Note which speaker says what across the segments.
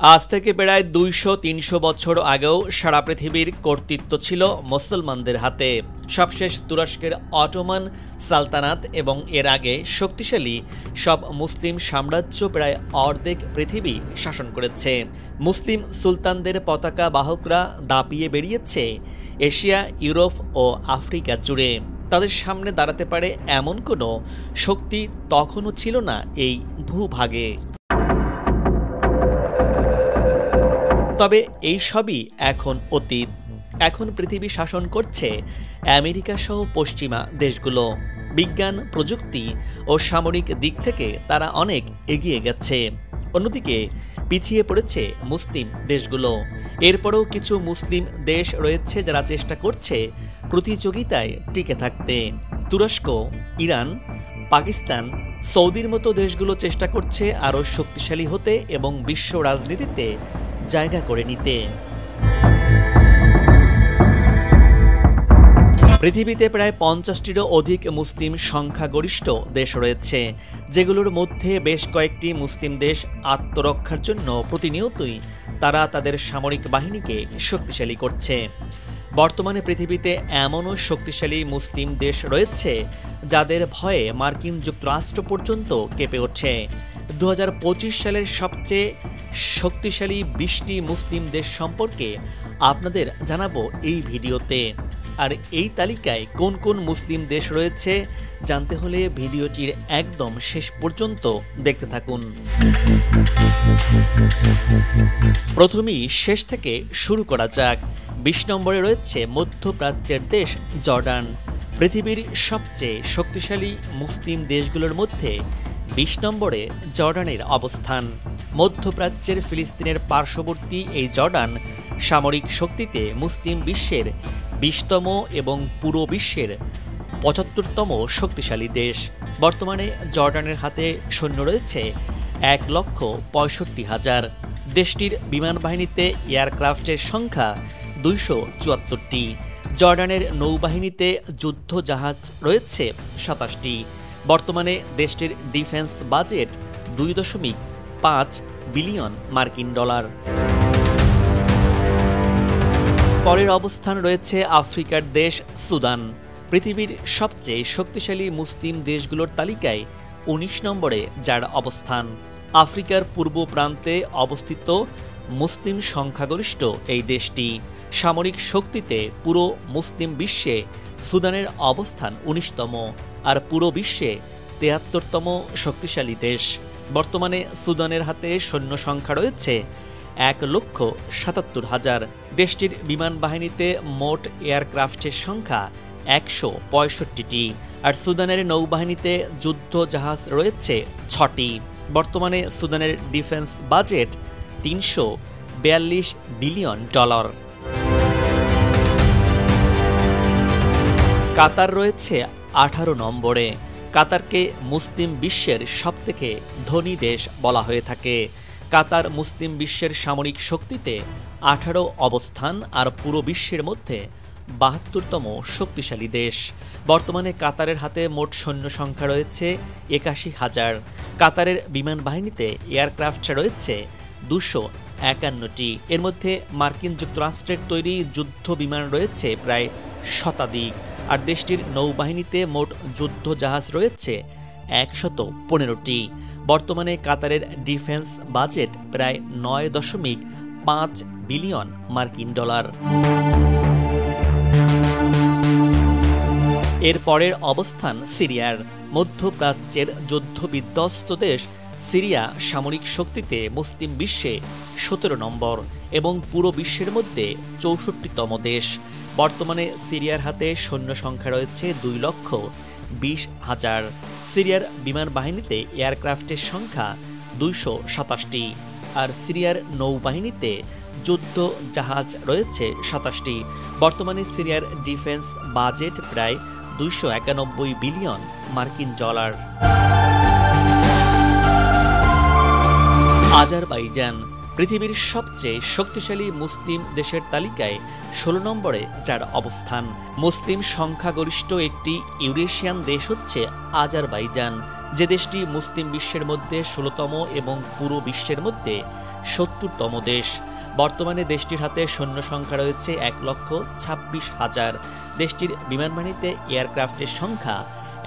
Speaker 1: আজ থেকে প্রায় ২০০-৩০০ বছর আগেও সারা পৃথিবীর কর্তৃত্ব ছিল মুসলমানদের হাতে। সবশেষ তুরস্কের অটোমান সালতানাত এবং এর আগে শক্তিশালী সব মুসলিম সাম্রাজ্য প্রায় অর্ধেক পৃথিবী শাসন করেছে। মুসলিম সুলতানদের পতাকা বাহকরা দাপিয়ে বেরিয়েছে এশিয়া, ইউরোপ ও আফ্রিকা জুড়ে। তাদের সামনে দাঁড়াতে পারে এমন কোনো শক্তি তখনও ছিল না এই ভূভাগে। তবে এই সবই এখন অতীত। এখন পৃথিবী শাসন করছে আমেরিকা সহ পশ্চিমা দেশগুলো। বিজ্ঞান, প্রযুক্তি ও সামরিক দিক থেকে তারা অনেক এগিয়ে গেছে। অন্যদিকে পিছিয়ে পড়েছে মুসলিম দেশগুলো। এরপরও কিছু মুসলিম দেশ রয়েছে যারা চেষ্টা করছে প্রতিযোগিতায় টিকে থাকতে। তুরস্ক, ইরান, পাকিস্তান, সৌদির মতো দেশগুলো চেষ্টা করছে আরও শক্তিশালী হতে এবং বিশ্ব রাজনীতিতে জায়গা করে নিতে। পৃথিবীতে প্রায় ৫০টিরও অধিক মুসলিম সংখ্যাগরিষ্ঠ দেশ রয়েছে, যেগুলোর মধ্যে বেশ কয়েকটি মুসলিম দেশ আত্মরক্ষার জন্য প্রতিনিয়তই তারা তাদের সামরিক বাহিনীকে শক্তিশালী করছে। বর্তমানে পৃথিবীতে এমনও শক্তিশালী মুসলিম দেশ রয়েছে যাদের ভয়ে মার্কিন যুক্তরাষ্ট্র পর্যন্ত কেঁপে ওঠে। ২০২৫ সালের সবচেয়ে শক্তিশালী ২০টি মুসলিম দেশ সম্পর্কে আপনাদের জানাবো এই ভিডিওতে। আর এই তালিকায় কোন কোন মুসলিম দেশ রয়েছে জানতে হলে ভিডিওটির একদম শেষ পর্যন্ত দেখতে থাকুন। প্রথমেই শেষ থেকে শুরু করা যাক। ২০ নম্বরে রয়েছে মধ্যপ্রাচ্যের দেশ জর্ডান। পৃথিবীর সবচেয়ে শক্তিশালী মুসলিম দেশগুলোর মধ্যে ২০ নম্বরে জর্ডানের অবস্থান। মধ্যপ্রাচ্যের ফিলিস্তিনের পার্শ্ববর্তী এই জর্ডান সামরিক শক্তিতে মুসলিম বিশ্বের ২০তম এবং পুরো বিশ্বের ৭৫তম শক্তিশালী দেশ। বর্তমানে জর্ডানের হাতে সৈন্য রয়েছে ১,৬৫,০০০। দেশটির বিমান বাহিনীতে এয়ারক্রাফটের সংখ্যা ২৭৪টি। জর্ডানের নৌবাহিনীতে যুদ্ধ জাহাজ রয়েছে ২৭টি। বর্তমানে দেশটির ডিফেন্স বাজেট ২.৫ বিলিয়ন মার্কিন ডলার। পরের অবস্থান রয়েছে আফ্রিকার দেশ সুদান। পৃথিবীর সবচেয়ে শক্তিশালী মুসলিম দেশগুলোর তালিকায় ১৯ নম্বরে যার অবস্থান। আফ্রিকার পূর্ব প্রান্তে অবস্থিত মুসলিম সংখ্যাগরিষ্ঠ এই দেশটি। সামরিক শক্তিতে পুরো মুসলিম বিশ্বে সুদানের অবস্থান ১৯তম, আর পুরো বিশ্বে ৭৩তম শক্তিশালী দেশ। বর্তমানে সুদানের হাতে সৈন্য সংখ্যা রয়েছে ১,৭৭,০০০। দেশটির বিমান বাহিনীতে মোট এয়ারক্রাফটের সংখ্যা ১৬৫টি, আর সুদানের নৌবাহিনীতে যুদ্ধ জাহাজ রয়েছে ৬টি। বর্তমানে সুদানের ডিফেন্স বাজেট ৩৪২ বিলিয়ন ডলার। কাতার রয়েছে ১৮ নম্বরে। কাতারকে মুসলিম বিশ্বের সবথেকে ধনী দেশ বলা হয়ে থাকে। কাতার মুসলিম বিশ্বের সামরিক শক্তিতে ১৮ অবস্থান আর পুরো বিশ্বের মধ্যে ৭২তম শক্তিশালী দেশ। বর্তমানে কাতারের হাতে মোট সৈন্য সংখ্যা রয়েছে ৮১,০০০। কাতারের বিমান বাহিনীতে এয়ারক্রাফট রয়েছে ২৫১টি। এর মধ্যে মার্কিন যুক্তরাষ্ট্রের তৈরি যুদ্ধ বিমান রয়েছে প্রায় শতাধিক, আর দেশটির নৌবাহিনীতে মোট যুদ্ধ জাহাজ রয়েছে ১১৫টি। বর্তমানে কাতারের ডিফেন্স বাজেট প্রায় ৯.৫ বিলিয়ন মার্কিন ডলার। এর পরের অবস্থান সিরিয়ার। মধ্যপ্রাচ্যের যুদ্ধবিধ্বস্ত দেশ সিরিয়া সামরিক শক্তিতে মুসলিম বিশ্বে ১৭ নম্বর এবং পুরো বিশ্বের মধ্যে ৬৪তম দেশ। বর্তমানে সিরিয়ার হাতে সৈন্য সংখ্যা রয়েছে ২,২০,০০০। সিরিয়ার বিমান বাহিনীতে এয়ারক্রাফটের সংখ্যা ২২৭টি, আর সিরিয়ার নৌবাহিনীতে যুদ্ধ জাহাজ রয়েছে ২৭টি। বর্তমানে সিরিয়ার ডিফেন্স বাজেট প্রায় ২৯১ বিলিয়ন মার্কিন ডলার। আজারবাইজান পৃথিবীর সবচেয়ে শক্তিশালী মুসলিম দেশের তালিকায় ১৬ নম্বরে যার অবস্থান। মুসলিম সংখ্যাগরিষ্ঠ একটি ইউরেশিয়ান দেশ হচ্ছে আজারবাইজান, যে দেশটি মুসলিম বিশ্বের মধ্যে ১৬তম এবং পুরো বিশ্বের মধ্যে 70তম দেশ। বর্তমানে দেশটির হাতে সৈন্য সংখ্যা রয়েছে 1,26,000। দেশটির বিমানবাহিনীতে এয়ারক্রাফটের সংখ্যা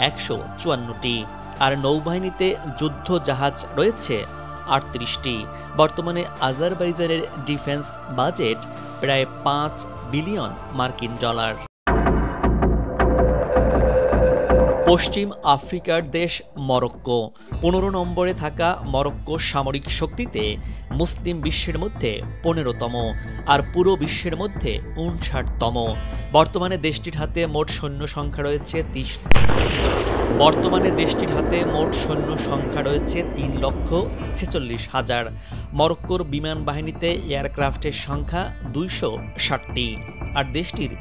Speaker 1: 154টি, আর নৌবাহিনীতে যুদ্ধ জাহাজ রয়েছে 38টি। বর্তমানে আজারবাইজানের ডিফেন্স বাজেট প্রায় 5 বিলিয়ন মার্কিন ডলার। পশ্চিম আফ্রিকার দেশ মরক্কো। 15 নম্বরে থাকা মরক্কো সামরিক শক্তিতে মুসলিম বিশ্বের মধ্যে 15তম, আর পুরো বিশ্বের মধ্যে 59তম। বর্তমানে দেশটির হাতে মোট সৈন্য সংখ্যা রয়েছে 3,46,000। মরক্কোর বিমান বাহিনীতে এয়ারক্রাফটের সংখ্যা 260টি, আর দেশটির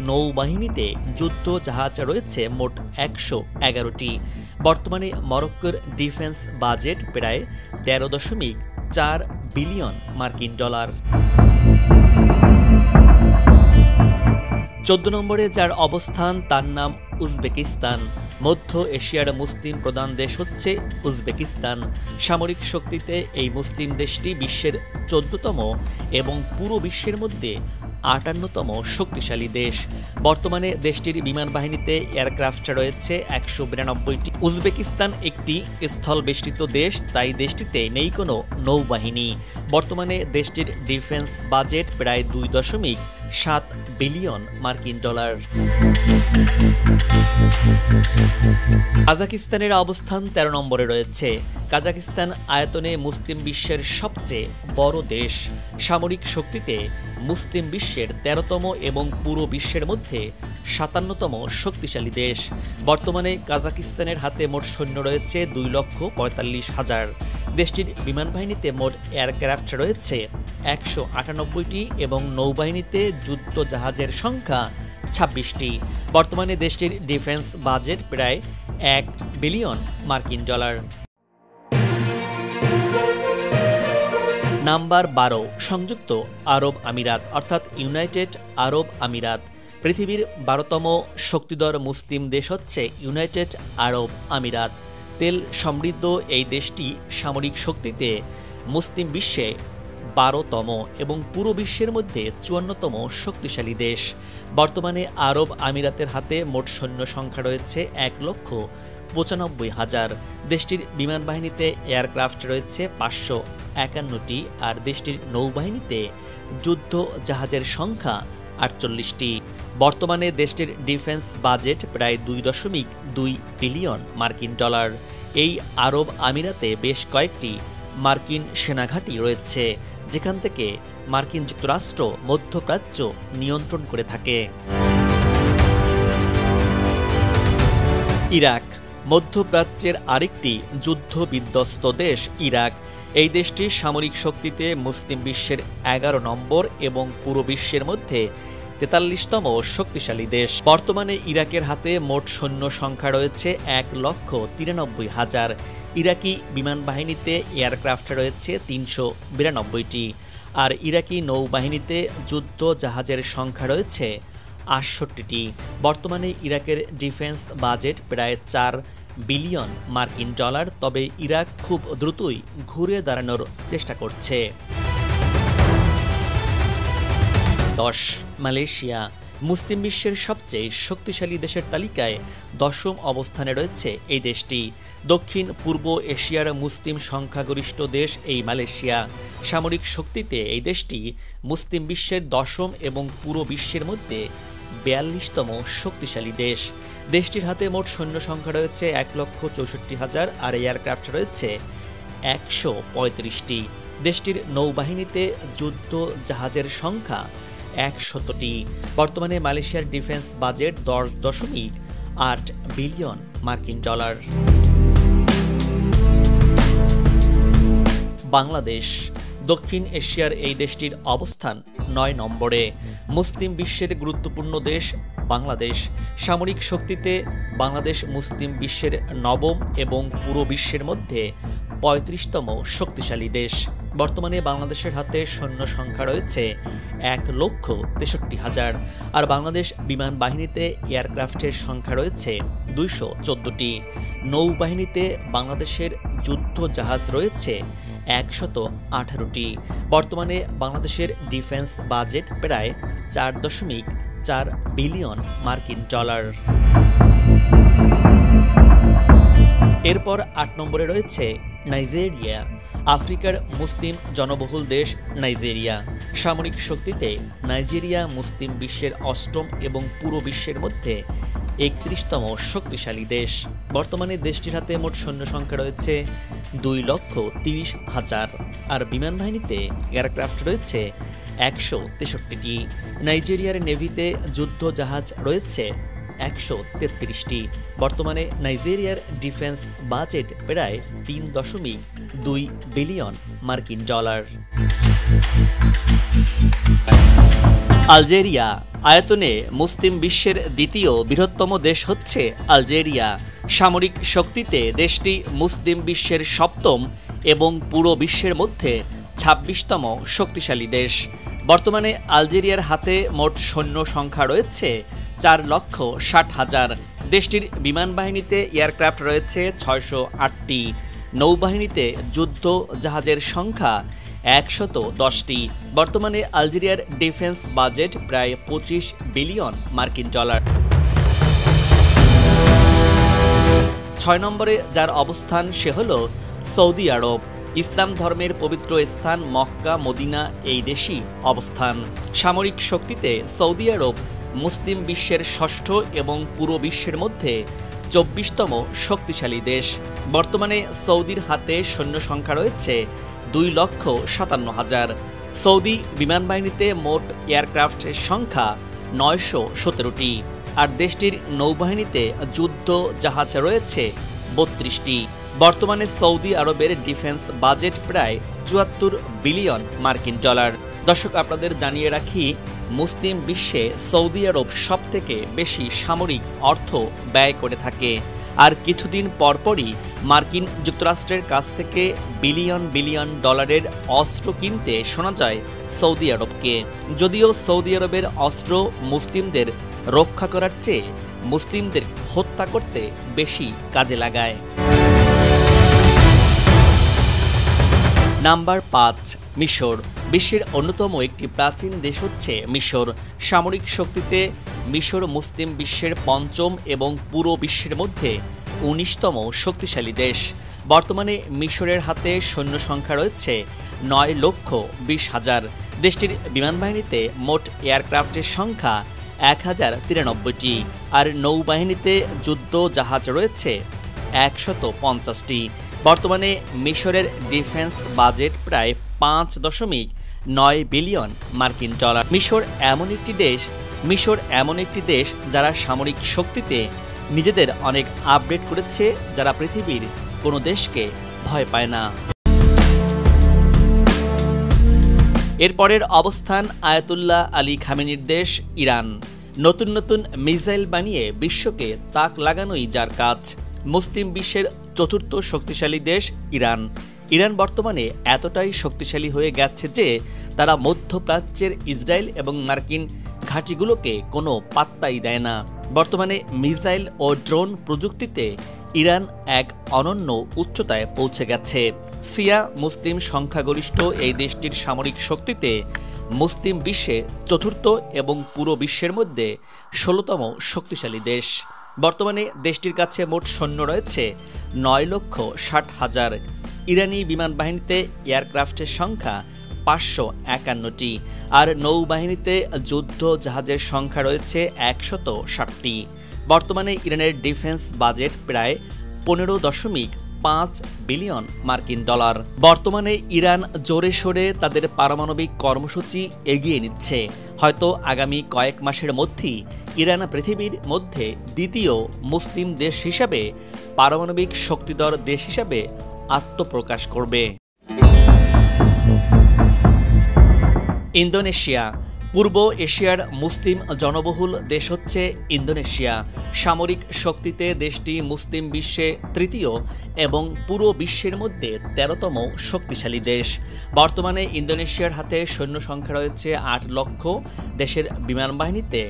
Speaker 1: নৌবাহিনীতে যুদ্ধ জাহাজ রয়েছে মোট 111টি। বর্তমানে মরক্কোর ডিফেন্স বাজেট প্রায় 13.4 বিলিয়ন মার্কিন ডলার। 14 নম্বরে যার অবস্থান তার নাম উজবেকিস্তান। মধ্য এশিয়ার মুসলিম প্রধান দেশ হচ্ছে উজবেকিস্তান। সামরিক শক্তিতে এই মুসলিম দেশটি বিশ্বের 14তম এবং পুরো বিশ্বের মধ্যে 58তম শক্তিশালী দেশ। বর্তমানে দেশটির বিমান বাহিনীতে এয়ারক্রাফট রয়েছে 192টি। উজবেকিস্তান একটি স্থলবেষ্টিত দেশ, তাই দেশটিতে নেই কোনো নৌবাহিনী। বর্তমানে দেশটির ডিফেন্স বাজেট প্রায় 2.7 বিলিয়ন মার্কিন ডলার। কাজাকিস্তানের অবস্থান 13 নম্বরে রয়েছে। কাজাকিস্তান আয়তনে মুসলিম বিশ্বের সবচেয়ে বড় দেশ। সামরিক শক্তিতে মুসলিম বিশ্বের 13তম এবং পুরো বিশ্বের মধ্যে 57তম শক্তিশালী দেশ। বর্তমানে কাজাকিস্তানের হাতে মোট সৈন্য রয়েছে 2,45,000। দেশটির বিমান বাহিনীতে মোট এয়ারক্রাফট রয়েছে 198টি এবং নৌবাহিনীতে যুদ্ধ জাহাজের সংখ্যা 26টি। বর্তমানে দেশটির ডিফেন্স বাজেট প্রায় 1 বিলিয়ন মার্কিন ডলার। নাম্বার 12, সংযুক্ত আরব আমিরাত অর্থাৎ ইউনাইটেড আরব আমিরাত। পৃথিবীর 12তম শক্তিধর মুসলিম দেশ হচ্ছে ইউনাইটেড আরব আমিরাত। তেল সমৃদ্ধ এই দেশটি সামরিক শক্তিতে মুসলিম বিশ্বে 12তম এবং পুরো বিশ্বের মধ্যে 54তম শক্তিশালী দেশ। বর্তমানে আরব আমিরাতের হাতে মোট সৈন্য সংখ্যা রয়েছে 1,95,000। দেশটির বিমান বাহিনীতে এয়ারক্রাফট রয়েছে 551টি, আর দেশটির নৌবাহিনীতে যুদ্ধ জাহাজের সংখ্যা 48টি। বর্তমানে দেশটির ডিফেন্স বাজেট প্রায় 2.2 বিলিয়ন মার্কিন ডলার। এই আরব আমিরাতে বেশ কয়েকটি মার্কিন সেনাঘাঁটি রয়েছে, যেখান থেকে মার্কিন যুক্তরাষ্ট্র মধ্যপ্রাচ্য নিয়ন্ত্রণ করে থাকে। ইরাক, মধ্যপ্রাচ্যের আরেকটি যুদ্ধ বিধ্বস্ত দেশ ইরাক। এই দেশটির সামরিক শক্তিতে মুসলিম বিশ্বের 11 নম্বর এবং পুরো বিশ্বের মধ্যে 43তম শক্তিশালী দেশ। বর্তমানে ইরাকের হাতে মোট সৈন্য সংখ্যা রয়েছে 1,93,000। ইরাকি বিমান বাহিনীতে এয়ারক্রাফট রয়েছে 392টি, আর ইরাকি নৌবাহিনীতে যুদ্ধ জাহাজের সংখ্যা রয়েছে 68টি। বর্তমানে ইরাকের ডিফেন্স বাজেট প্রায় 4 বিলিয়ন মার্কিন ডলার, তবে ইরাক খুব দ্রুতই ঘুরে দাঁড়ানোর চেষ্টা করছে। 10, মালয়েশিয়া। মুসলিম বিশ্বের সবচেয়ে শক্তিশালী দেশের তালিকায় 10ম অবস্থানে রয়েছে এই দেশটি। দক্ষিণ পূর্ব এশিয়ার মুসলিম সংখ্যাগরিষ্ঠ দেশ এই মালয়েশিয়া। সামরিক শক্তিতে এই দেশটি মুসলিম বিশ্বের 10ম এবং পুরো বিশ্বের মধ্যে 42তম শক্তিশালী দেশ। দেশটির হাতে মোট সৈন্য সংখ্যা রয়েছে 1,64,000, আর এয়ারক্রাফট রয়েছে 135টি। দেশটির নৌবাহিনীতে যুদ্ধ জাহাজের সংখ্যা 100টি। বর্তমানে মালয়েশিয়ার ডিফেন্স বাজেট 10.8 বিলিয়ন মার্কিন ডলার। বাংলাদেশ, দক্ষিণ এশিয়ার এই দেশটির অবস্থান 9 নম্বরে। মুসলিম বিশ্বের গুরুত্বপূর্ণ দেশ বাংলাদেশ। সামরিক শক্তিতে বাংলাদেশ মুসলিম বিশ্বের 9ম এবং পুরো বিশ্বের মধ্যে 35তম শক্তিশালী দেশ। বর্তমানে বাংলাদেশের হাতে সৈন্য সংখ্যা রয়েছে 1,63,000। আর বাংলাদেশ বিমান বাহিনীতে এয়ারক্রাফটের সংখ্যা রয়েছে 214টি। নৌবাহিনীতে বাংলাদেশের যুদ্ধ জাহাজ রয়েছে 118টি। বর্তমানে বাংলাদেশের ডিফেন্স বাজেট প্রায় 4.4 বিলিয়ন মার্কিন ডলার। এরপর 8 নম্বরে রয়েছে নাইজেরিয়া। আফ্রিকার মুসলিম জনবহুল দেশ নাইজেরিয়া। সামরিক শক্তিতে নাইজেরিয়া মুসলিম বিশ্বের অষ্টম এবং পুরো বিশ্বের মধ্যে 31তম শক্তিশালী দেশ। বর্তমানে দেশটির হাতে মোট সৈন্য সংখ্যা রয়েছে 2,30,000। আর বিমান বাহিনীতে এয়ারক্রাফট রয়েছে 163টি। নাইজেরিয়ার নেভিতে যুদ্ধ জাহাজ রয়েছে 133টি। বর্তমানে নাইজেরিয়ার ডিফেন্স বাজেট প্রায় 3.2 বিলিয়ন মার্কিন ডলার। আলজেরিয়া। আয়তনে মুসলিম বিশ্বের দ্বিতীয় বৃহত্তম দেশ হচ্ছে আলজেরিয়া। সামরিক শক্তিতে দেশটি মুসলিম বিশ্বের সপ্তম এবং পুরো বিশ্বের মধ্যে 26তম শক্তিশালী দেশ। বর্তমানে আলজেরিয়ার হাতে মোট সৈন্য সংখ্যা রয়েছে 4,60,000। দেশটির বিমান বাহিনীতে এয়ারক্রাফট রয়েছে 608টি। নৌবাহিনীতে যুদ্ধ জাহাজের সংখ্যা 110টি। বর্তমানে আলজেরিয়ার ডিফেন্স বাজেট প্রায় 25 বিলিয়ন মার্কিন ডলার। 6 নম্বরে যার অবস্থান সে হল সৌদি আরব। ইসলাম ধর্মের পবিত্র স্থান মক্কা মদিনা এই দেশই অবস্থান। সামরিক শক্তিতে সৌদি আরব মুসলিম বিশ্বের ষষ্ঠ এবং পুরো বিশ্বের মধ্যে 24তম শক্তিশালী দেশ। বর্তমানে সৌদির হাতে সৈন্য সংখ্যা রয়েছে 2,57,000। সৌদি বিমান বাহিনীতে মোট এয়ারক্রাফটের সংখ্যা 917টি। আর দেশটির নৌবাহিনীতে যুদ্ধ জাহাজ রয়েছে 32টি। বর্তমানে সৌদি আরবের ডিফেন্স বাজেট প্রায় 74 বিলিয়ন মার্কিন ডলার। দর্শক, আপনাদের জানিয়ে রাখি, মুসলিম বিশ্বে সৌদি আরব সবথেকে বেশি সামরিক অর্থ ব্যয় করে থাকে। আর কিছুদিন পরপরই মার্কিন যুক্তরাষ্ট্রের কাছ থেকে বিলিয়ন বিলিয়ন ডলারের অস্ত্র কিনতে শোনা যায় সৌদি আরবকে। যদিও সৌদি আরবের অস্ত্র মুসলিমদের রক্ষা করার চেয়ে মুসলিমদের হত্যা করতে বেশি কাজে লাগায়। নাম্বার 5, মিশর। বিশ্বের অন্যতম একটি প্রাচীন দেশ হচ্ছে মিশর। সামরিক শক্তিতে মিশর মুসলিম বিশ্বের পঞ্চম এবং পুরো বিশ্বের মধ্যে 19তম শক্তিশালী দেশ। বর্তমানে মিশরের হাতে সৈন্য সংখ্যা রয়েছে 9,20,000। দেশটির বিমান বাহিনীতে মোট এয়ারক্রাফটের সংখ্যা 1093টি। আর নৌবাহিনীতে যুদ্ধ জাহাজ রয়েছে 150টি। বর্তমানে মিশরের ডিফেন্স বাজেট প্রায় 5.9 বিলিয়ন মার্কিন ডলার। মিশর এমন একটি দেশ যারা সামরিক শক্তিতে নিজেদের অনেক আপডেট করেছে, যারা পৃথিবীর কোনো দেশকে ভয় পায় না। এরপরের অবস্থান আয়াতুল্লাহ আলী খামেনির দেশ ইরান। নতুন নতুন মিসাইল বানিয়ে বিশ্বকে তাক লাগানোই যার কাজ। মুসলিম বিশ্বের চতুর্থ শক্তিশালী দেশ ইরান। ইরান বর্তমানে এতটাই শক্তিশালী হয়ে গেছে যে তারা মধ্যপ্রাচ্যের ইসরায়েল এবং মার্কিন ঘাঁটিগুলোকে কোনো পাত্তাই দেয় না। বর্তমানে মিসাইল ও ড্রোন প্রযুক্তিতে ইরান এক অনন্য উচ্চতায় পৌঁছে গেছে। শিয়া মুসলিম সংখ্যাগরিষ্ঠ এই দেশটির সামরিক শক্তিতে মুসলিম বিশ্বে চতুর্থ এবং পুরো বিশ্বের মধ্যে 16তম শক্তিশালী দেশ। বর্তমানে দেশটির কাছে মোট সৈন্য রয়েছে 9,60,000। ইরানি বিমান বাহিনীতে এয়ারক্রাফটের সংখ্যা 551টি। আর নৌবাহিনীতে যুদ্ধ জাহাজের সংখ্যা রয়েছে 160টি। বর্তমানে ইরানের ডিফেন্স বাজেট প্রায় 15.5 বিলিয়ন মার্কিন ডলার। বর্তমানে ইরান জোরে সোরে তাদের পারমাণবিক কর্মসূচি এগিয়ে নিচ্ছে। হয়তো আগামী কয়েক মাসের মধ্যেই ইরান পৃথিবীর মধ্যে দ্বিতীয় মুসলিম দেশ হিসাবে, পারমাণবিক শক্তিধর দেশ হিসাবে আত্মপ্রকাশ করবে। ইন্দোনেশিয়া। পূর্ব এশিয়ার মুসলিম জনবহুল দেশ হচ্ছে ইন্দোনেশিয়া। সামরিক শক্তিতে দেশটি মুসলিম বিশ্বে তৃতীয় এবং পুরো বিশ্বের মধ্যে ১৩তম শক্তিশালী দেশ। বর্তমানে ইন্দোনেশিয়ার হাতে সৈন্য সংখ্যা রয়েছে ৮ লক্ষ। দেশের বিমান বাহিনীতে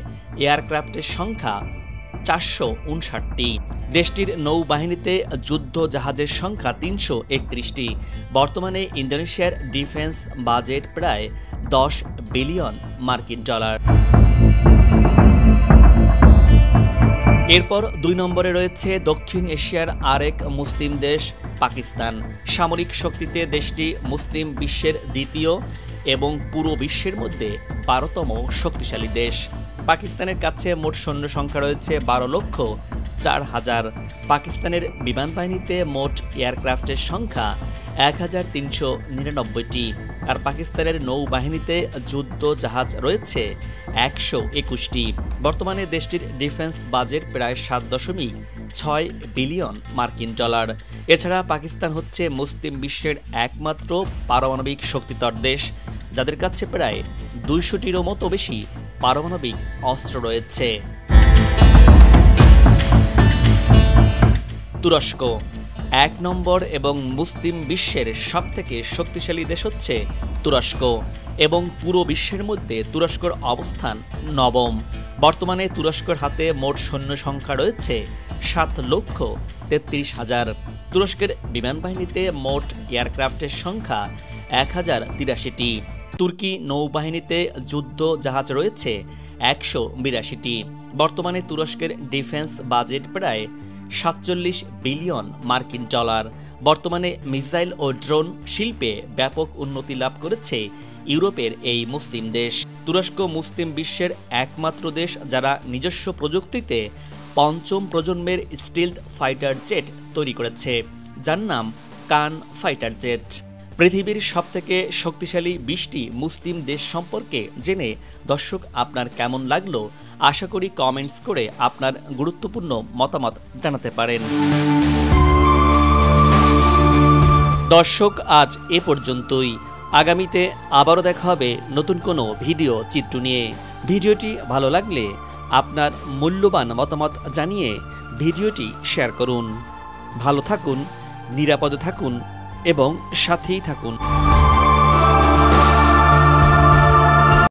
Speaker 1: এয়ারক্রাফটের সংখ্যা ৪৫৯টি। দেশটির নৌবাহিনীতে যুদ্ধ জাহাজের সংখ্যা ৩৩১টি। বর্তমানে ইন্দোনেশিয়ার ডিফেন্স বাজেট প্রায় ১০ বিলিয়ন মার্কিন ডলার। এরপর ২ নম্বরে রয়েছে দক্ষিণ এশিয়ার আরেক মুসলিম দেশ পাকিস্তান। সামরিক শক্তিতে দেশটি মুসলিম বিশ্বের দ্বিতীয় এবং পুরো বিশ্বের মধ্যে ১২তম শক্তিশালী দেশ। পাকিস্তানের কাছে মোট সৈন্য সংখ্যা রয়েছে ১২,০৪,০০০। পাকিস্তানের বিমান বাহিনীতে মোট এয়ারক্রাফটের সংখ্যা ১,৩৯৯টি। আর পাকিস্তানের নৌবাহিনীতে যুদ্ধ জাহাজ রয়েছে ১২১টি। বর্তমানে দেশটির ডিফেন্স বাজেট প্রায় ৭.৬ বিলিয়ন মার্কিন ডলার। এছাড়া পাকিস্তান হচ্ছে মুসলিম বিশ্বের একমাত্র পারমাণবিক শক্তিধর দেশ, যাদের কাছে প্রায় ২০০টিরও মতো বেশি পারমাণবিক অস্ত্র রয়েছে। তুরস্ক ১ নম্বর এবং মুসলিম বিশ্বের সবথেকে শক্তিশালী দেশ হচ্ছে তুরস্ক এবং পুরো বিশ্বের মধ্যে তুরস্কর অবস্থান নবম। বর্তমানে তুরস্কর হাতে মোট সৈন্য সংখ্যা রয়েছে ৭,৩৩,০০০। তুরস্কের বিমান বাহিনীতে মোট এয়ারক্রাফটের সংখ্যা ১,০৮৩টি। তুর্কি নৌবাহিনীতে যুদ্ধ জাহাজ রয়েছে ১৮২টি। বর্তমানে তুরস্কের ডিফেন্স বাজেট প্রায় ৪৭ বিলিয়ন মার্কিন ডলার। বর্তমানে মিসাইল ও ড্রোন শিল্পে ব্যাপক উন্নতি লাভ করেছে ইউরোপের এই মুসলিম দেশ। তুরস্ক মুসলিম বিশ্বের একমাত্র দেশ যারা নিজস্ব প্রযুক্তিতে ৫ম প্রজন্মের স্টিলথ ফাইটার জেট তৈরি করেছে, যার নাম কান ফাইটার জেট। পৃথিবীর সবথেকে শক্তিশালী ২০টি মুসলিম দেশ সম্পর্কে জেনে দর্শক আপনার কেমন লাগলো? আশা করি কমেন্টস করে আপনার গুরুত্বপূর্ণ মতামত জানাতে পারেন। দর্শক, আজ এ পর্যন্তই। আগামীতে আবারও দেখা হবে নতুন কোনো ভিডিও চিত্র নিয়ে। ভিডিওটি ভালো লাগলে আপনার মূল্যবান মতামত জানিয়ে ভিডিওটি শেয়ার করুন। ভালো থাকুন, নিরাপদে থাকুন এবং সাথেই থাকুন।